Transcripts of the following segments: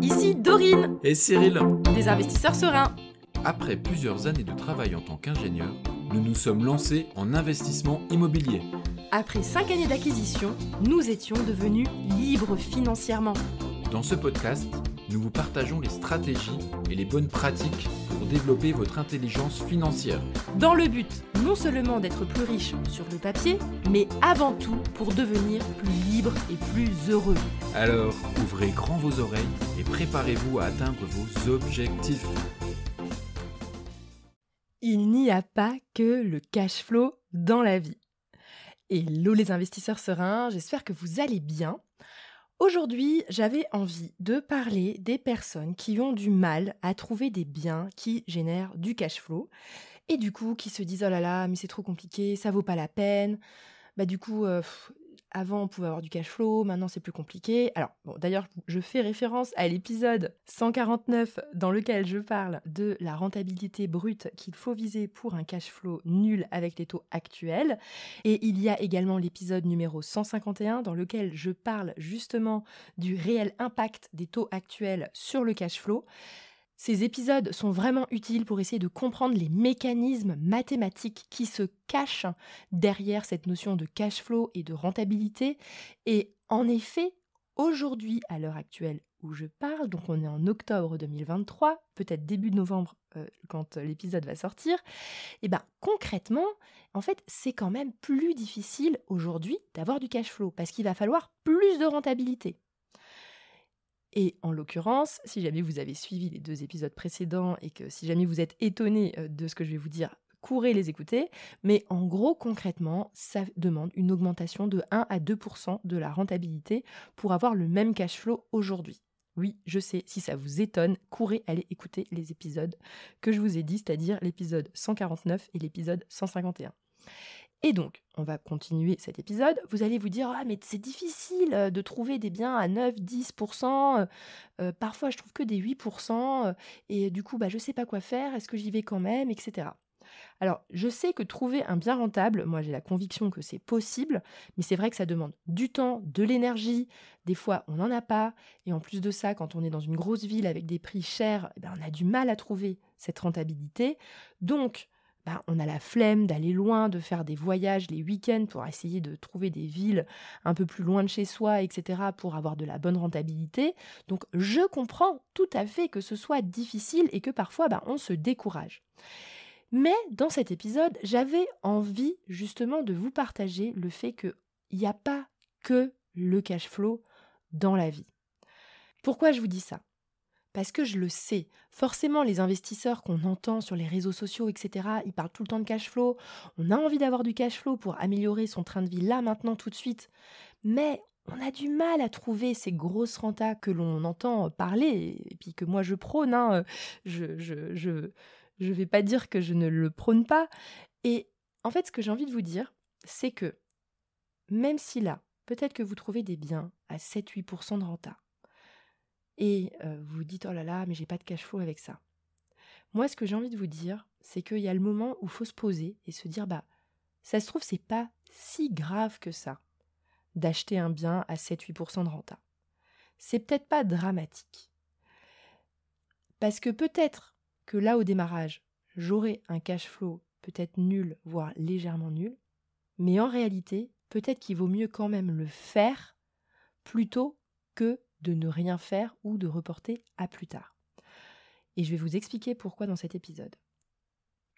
ici Dorine, Et Cyril, des investisseurs sereins. après plusieurs années de travail en tant qu'ingénieur, nous nous sommes lancés en investissement immobilier. Après 5 années d'acquisition, nous étions devenus libres financièrement. Dans ce podcast, nous vous partageons les stratégies et les bonnes pratiques pour développer votre intelligence financière. Dans le but non seulement d'être plus riche sur le papier, mais avant tout pour devenir plus libre et plus heureux. Alors, ouvrez grand vos oreilles et préparez-vous à atteindre vos objectifs. Il n'y a pas que le cash flow dans la vie. Hello les investisseurs sereins, j'espère que vous allez bien. Aujourd'hui, j'avais envie de parler des personnes qui ont du mal à trouver des biens qui génèrent du cash flow et du coup qui se disent « Oh là là, mais c'est trop compliqué, ça vaut pas la peine. » Avant, on pouvait avoir du cash flow, maintenant c'est plus compliqué. Alors, d'ailleurs, je fais référence à l'épisode 149 dans lequel je parle de la rentabilité brute qu'il faut viser pour un cash flow nul avec les taux actuels. Et il y a également l'épisode numéro 151 dans lequel je parle justement du réel impact des taux actuels sur le cash flow. Ces épisodes sont vraiment utiles pour essayer de comprendre les mécanismes mathématiques qui se cachent derrière cette notion de cash flow et de rentabilité. Et en effet, aujourd'hui, à l'heure actuelle où je parle, donc on est en octobre 2023, peut-être début de novembre quand l'épisode va sortir, et concrètement, en fait, c'est quand même plus difficile aujourd'hui d'avoir du cash flow parce qu'il va falloir plus de rentabilité. Et en l'occurrence, si jamais vous avez suivi les 2 épisodes précédents et que si jamais vous êtes étonné de ce que je vais vous dire, courez les écouter. Mais en gros, concrètement, ça demande une augmentation de 1 à 2% de la rentabilité pour avoir le même cash flow aujourd'hui. Oui, je sais, si ça vous étonne, courez aller écouter les épisodes que je vous ai dit, c'est-à-dire l'épisode 149 et l'épisode 151. Et donc, on va continuer cet épisode. Vous allez vous dire « Ah, mais c'est difficile de trouver des biens à 9-10%. Parfois, je trouve que des 8%. Et du coup, je ne sais pas quoi faire. Est-ce que j'y vais quand même ?» etc. Alors, je sais que trouver un bien rentable, moi j'ai la conviction que c'est possible, mais c'est vrai que ça demande du temps, de l'énergie. Des fois, on n'en a pas. Et en plus de ça, quand on est dans une grosse ville avec des prix chers, on a du mal à trouver cette rentabilité. Donc, on a la flemme d'aller loin, de faire des voyages les week-ends pour essayer de trouver des villes un peu plus loin de chez soi, etc., pour avoir de la bonne rentabilité. Donc, je comprends tout à fait que ce soit difficile et que parfois, on se décourage. Mais dans cet épisode, j'avais envie justement de vous partager le fait qu'il n'y a pas que le cash flow dans la vie. Pourquoi je vous dis ça ? Parce que je le sais, forcément les investisseurs qu'on entend sur les réseaux sociaux, etc., ils parlent tout le temps de cash flow. On a envie d'avoir du cash flow pour améliorer son train de vie là, maintenant, tout de suite. Mais on a du mal à trouver ces grosses rentas que l'on entend parler et puis que moi je prône. Je vais pas dire que je ne le prône pas. Et en fait, ce que j'ai envie de vous dire, c'est que même si là, peut-être que vous trouvez des biens à 7-8% de renta, et vous vous dites « Oh là là, mais j'ai pas de cash flow avec ça ». Moi, ce que j'ai envie de vous dire, c'est qu'il y a le moment où il faut se poser et se dire « Ça se trouve, c'est pas si grave que ça d'acheter un bien à 7-8% de renta. C'est peut-être pas dramatique. Parce que peut-être que là, au démarrage, j'aurai un cash flow peut-être nul, voire légèrement nul, mais en réalité, peut-être qu'il vaut mieux quand même le faire plutôt que de ne rien faire ou de reporter à plus tard. Et je vais vous expliquer pourquoi dans cet épisode.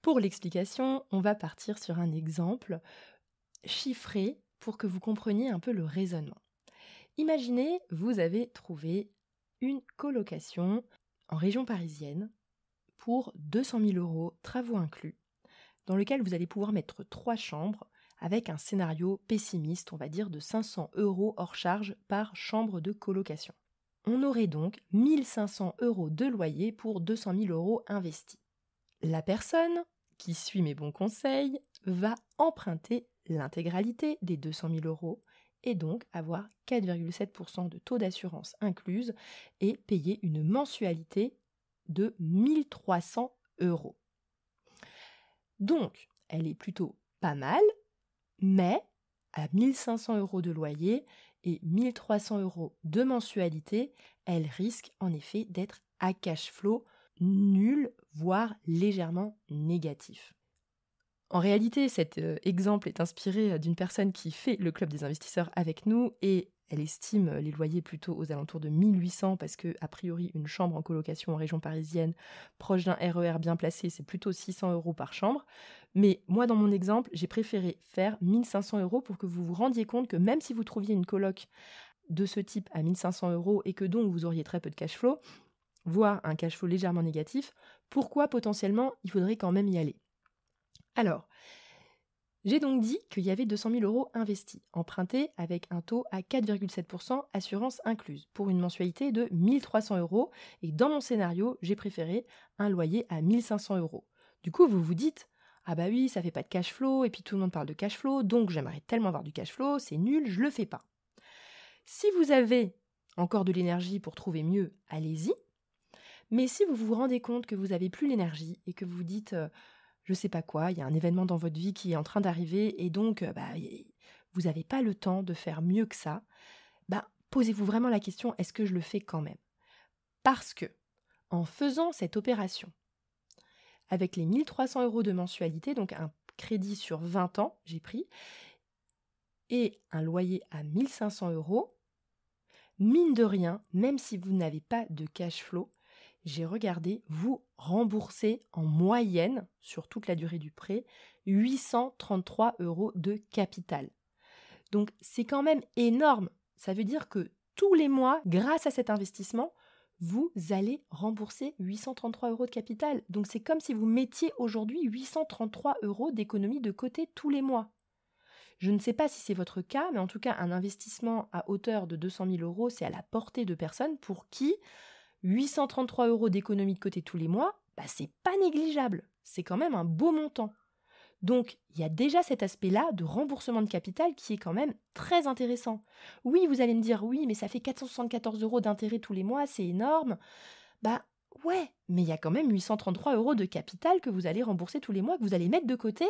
Pour l'explication, on va partir sur un exemple chiffré pour que vous compreniez un peu le raisonnement. Imaginez, vous avez trouvé une colocation en région parisienne pour 200 000 €, travaux inclus, dans lequel vous allez pouvoir mettre 3 chambres avec un scénario pessimiste, on va dire de 500 € hors charge par chambre de colocation. On aurait donc 1 500 € de loyer pour 200 000 € investis. La personne qui suit mes bons conseils va emprunter l'intégralité des 200 000 € et donc avoir 4,7% de taux d'assurance incluse et payer une mensualité de 1 300 €. Donc, elle est plutôt pas mal, mais à 1 500 € de loyer et 1 300 € de mensualité, elle risque en effet d'être à cash flow nul, voire légèrement négatif. En réalité, cet exemple est inspiré d'une personne qui fait le club des investisseurs avec nous et elle estime les loyers plutôt aux alentours de 1 800 parce que, a priori, une chambre en colocation en région parisienne, proche d'un RER bien placé, c'est plutôt 600 € par chambre. Mais moi, dans mon exemple, j'ai préféré faire 1 500 € pour que vous vous rendiez compte que même si vous trouviez une coloc de ce type à 1 500 € et que donc vous auriez très peu de cash flow, voire un cash flow légèrement négatif, pourquoi potentiellement il faudrait quand même y aller ? Alors, j'ai donc dit qu'il y avait 200 000 € investis, empruntés avec un taux à 4,7%, assurance incluse, pour une mensualité de 1 300 €. Et dans mon scénario, j'ai préféré un loyer à 1 500 €. Du coup, vous vous dites, ah bah oui, ça fait pas de cash flow, et puis tout le monde parle de cash flow, donc j'aimerais tellement avoir du cash flow, c'est nul, je le fais pas. Si vous avez encore de l'énergie pour trouver mieux, allez-y. Mais si vous vous rendez compte que vous n'avez plus l'énergie et que vous dites... je sais pas quoi, il y a un événement dans votre vie qui est en train d'arriver et donc vous n'avez pas le temps de faire mieux que ça, posez-vous vraiment la question, est-ce que je le fais quand même ? Parce que, en faisant cette opération, avec les 1 300 € de mensualité, donc un crédit sur 20 ans, j'ai pris, et un loyer à 1 500 €, mine de rien, même si vous n'avez pas de cash flow, j'ai regardé, vous remboursez en moyenne, sur toute la durée du prêt, 833 € de capital. Donc c'est quand même énorme. Ça veut dire que tous les mois, grâce à cet investissement, vous allez rembourser 833 € de capital. Donc c'est comme si vous mettiez aujourd'hui 833 € d'économie de côté tous les mois. Je ne sais pas si c'est votre cas, mais en tout cas, un investissement à hauteur de 200 000 €, c'est à la portée de personnes pour qui 833 € d'économie de côté tous les mois, c'est pas négligeable. C'est quand même un beau montant. Donc, il y a déjà cet aspect-là de remboursement de capital qui est quand même très intéressant. Oui, vous allez me dire, oui, mais ça fait 474 € d'intérêt tous les mois, c'est énorme. Ouais, mais il y a quand même 833 € de capital que vous allez rembourser tous les mois, que vous allez mettre de côté,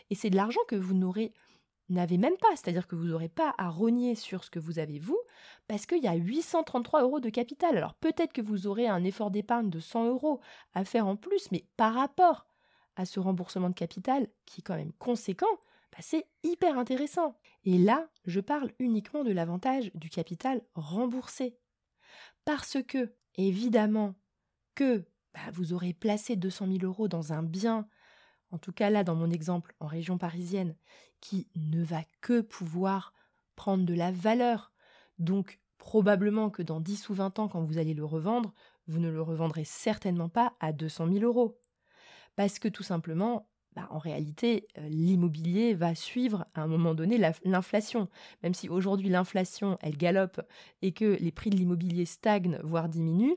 et c'est de l'argent que vous n'avez même pas, c'est-à-dire que vous n'aurez pas à rogner sur ce que vous avez vous, parce qu'il y a 833 € de capital. Alors peut-être que vous aurez un effort d'épargne de 100 € à faire en plus, mais par rapport à ce remboursement de capital, qui est quand même conséquent, c'est hyper intéressant. Et là, je parle uniquement de l'avantage du capital remboursé. Parce que, évidemment, que vous aurez placé 200 000 € dans un bien, en tout cas là dans mon exemple en région parisienne, qui ne va que pouvoir prendre de la valeur. Donc probablement que dans 10 ou 20 ans, quand vous allez le revendre, vous ne le revendrez certainement pas à 200 000 €. Parce que tout simplement, en réalité, l'immobilier va suivre à un moment donné l'inflation. Même si aujourd'hui l'inflation, elle galope et que les prix de l'immobilier stagnent, voire diminuent,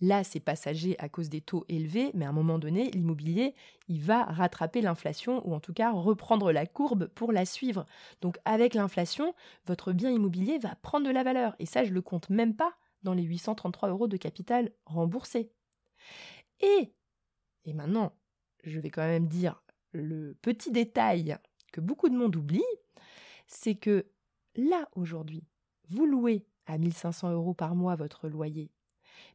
là, c'est passager à cause des taux élevés, mais à un moment donné, l'immobilier, il va rattraper l'inflation ou en tout cas reprendre la courbe pour la suivre. Donc avec l'inflation, votre bien immobilier va prendre de la valeur. Et ça, je ne le compte même pas dans les 833 € de capital remboursé. Et maintenant, je vais quand même dire le petit détail que beaucoup de monde oublie, c'est que là, aujourd'hui, vous louez à 1 500 € par mois votre loyer,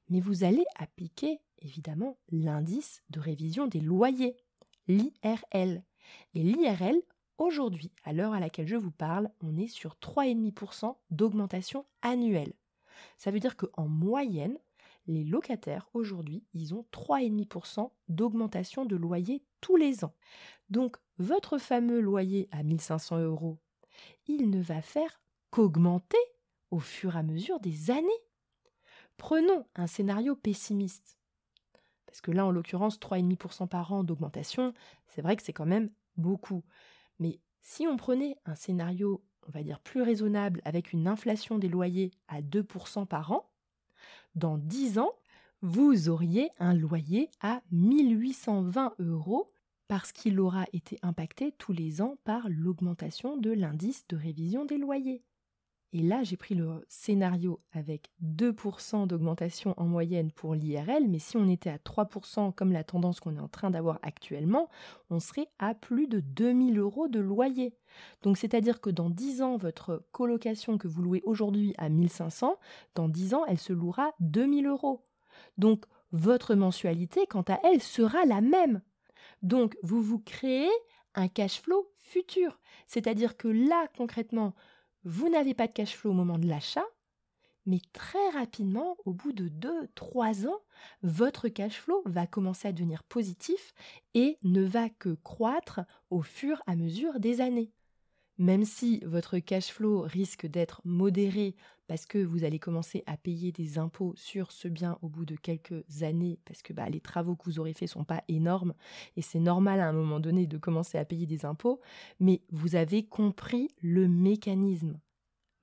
mais vous allez appliquer, évidemment, l'indice de révision des loyers, l'IRL. Et l'IRL, aujourd'hui, à l'heure à laquelle je vous parle, on est sur 3,5% d'augmentation annuelle. Ça veut dire qu'en moyenne, les locataires, aujourd'hui, ils ont 3,5% d'augmentation de loyer tous les ans. Donc, votre fameux loyer à 1 500 €, il ne va faire qu'augmenter au fur et à mesure des années. Prenons un scénario pessimiste. Parce que là, en l'occurrence, 3,5% par an d'augmentation, c'est vrai que c'est quand même beaucoup. Mais si on prenait un scénario, on va dire, plus raisonnable, avec une inflation des loyers à 2% par an, dans 10 ans, vous auriez un loyer à 1 820 € parce qu'il aura été impacté tous les ans par l'augmentation de l'indice de révision des loyers. Et là, j'ai pris le scénario avec 2% d'augmentation en moyenne pour l'IRL, mais si on était à 3% comme la tendance qu'on est en train d'avoir actuellement, on serait à plus de 2 000 € de loyer. Donc c'est-à-dire que dans 10 ans, votre colocation que vous louez aujourd'hui à 1 500, dans 10 ans, elle se louera 2 000 €. Donc votre mensualité, quant à elle, sera la même. Donc vous vous créez un cash flow futur. C'est-à-dire que là, concrètement, vous n'avez pas de cash flow au moment de l'achat, mais très rapidement, au bout de 2-3 ans, votre cash flow va commencer à devenir positif et ne va que croître au fur et à mesure des années. Même si votre cash flow risque d'être modéré parce que vous allez commencer à payer des impôts sur ce bien au bout de quelques années, parce que les travaux que vous aurez faits ne sont pas énormes, et c'est normal à un moment donné de commencer à payer des impôts, mais vous avez compris le mécanisme.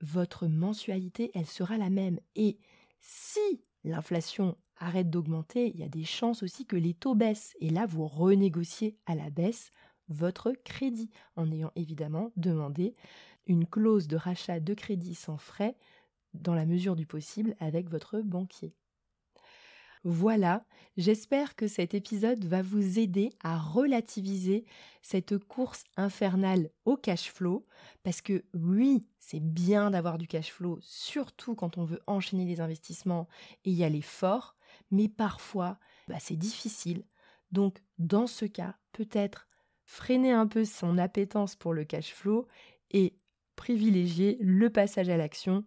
Votre mensualité, elle sera la même. Et si l'inflation arrête d'augmenter, il y a des chances aussi que les taux baissent. Et là, vous renégociez à la baisse votre crédit, en ayant évidemment demandé une clause de rachat de crédit sans frais, dans la mesure du possible, avec votre banquier. Voilà, j'espère que cet épisode va vous aider à relativiser cette course infernale au cash flow, parce que oui, c'est bien d'avoir du cash flow, surtout quand on veut enchaîner les investissements et y aller fort, mais parfois, c'est difficile. Donc, dans ce cas, peut-être freiner un peu son appétence pour le cash flow et privilégier le passage à l'action,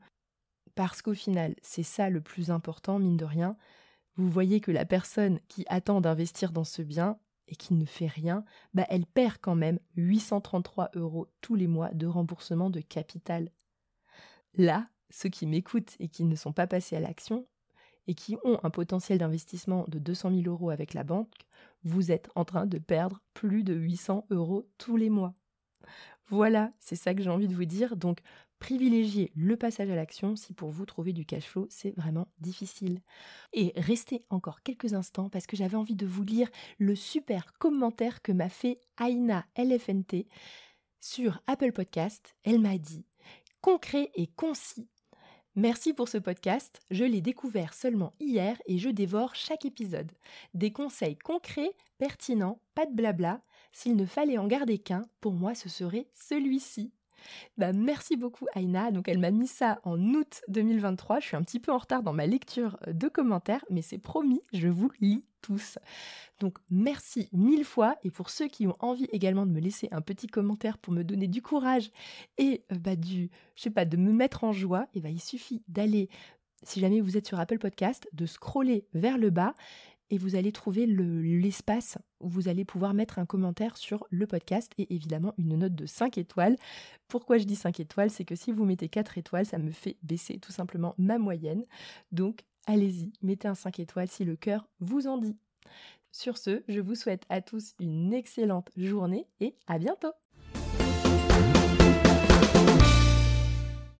parce qu'au final, c'est ça le plus important, mine de rien. Vous voyez que la personne qui attend d'investir dans ce bien et qui ne fait rien, elle perd quand même 833 € tous les mois de remboursement de capital. Là, ceux qui m'écoutent et qui ne sont pas passés à l'action et qui ont un potentiel d'investissement de 200 000 € avec la banque, vous êtes en train de perdre plus de 800 € tous les mois. Voilà, c'est ça que j'ai envie de vous dire. Donc, privilégiez le passage à l'action si pour vous trouver du cash flow, c'est vraiment difficile. Et restez encore quelques instants parce que j'avais envie de vous lire le super commentaire que m'a fait Aïna LFNT sur Apple Podcast. Elle m'a dit « Concret et concis ». Merci pour ce podcast, je l'ai découvert seulement hier et je dévore chaque épisode. Des conseils concrets, pertinents, pas de blabla. S'il ne fallait en garder qu'un, pour moi ce serait celui-ci. Merci beaucoup Aïna, donc elle m'a mis ça en août 2023, je suis un petit peu en retard dans ma lecture de commentaires, mais c'est promis, je vous lis tous. Donc merci 1000 fois, et pour ceux qui ont envie également de me laisser un petit commentaire pour me donner du courage et de me mettre en joie, il suffit d'aller, si jamais vous êtes sur Apple Podcast, de scroller vers le bas et vous allez trouver l'espace où vous allez pouvoir mettre un commentaire sur le podcast et évidemment une note de 5 étoiles. Pourquoi je dis 5 étoiles? C'est que si vous mettez 4 étoiles, ça me fait baisser tout simplement ma moyenne. Donc allez-y, mettez un 5 étoiles si le cœur vous en dit. Sur ce, je vous souhaite à tous une excellente journée et à bientôt!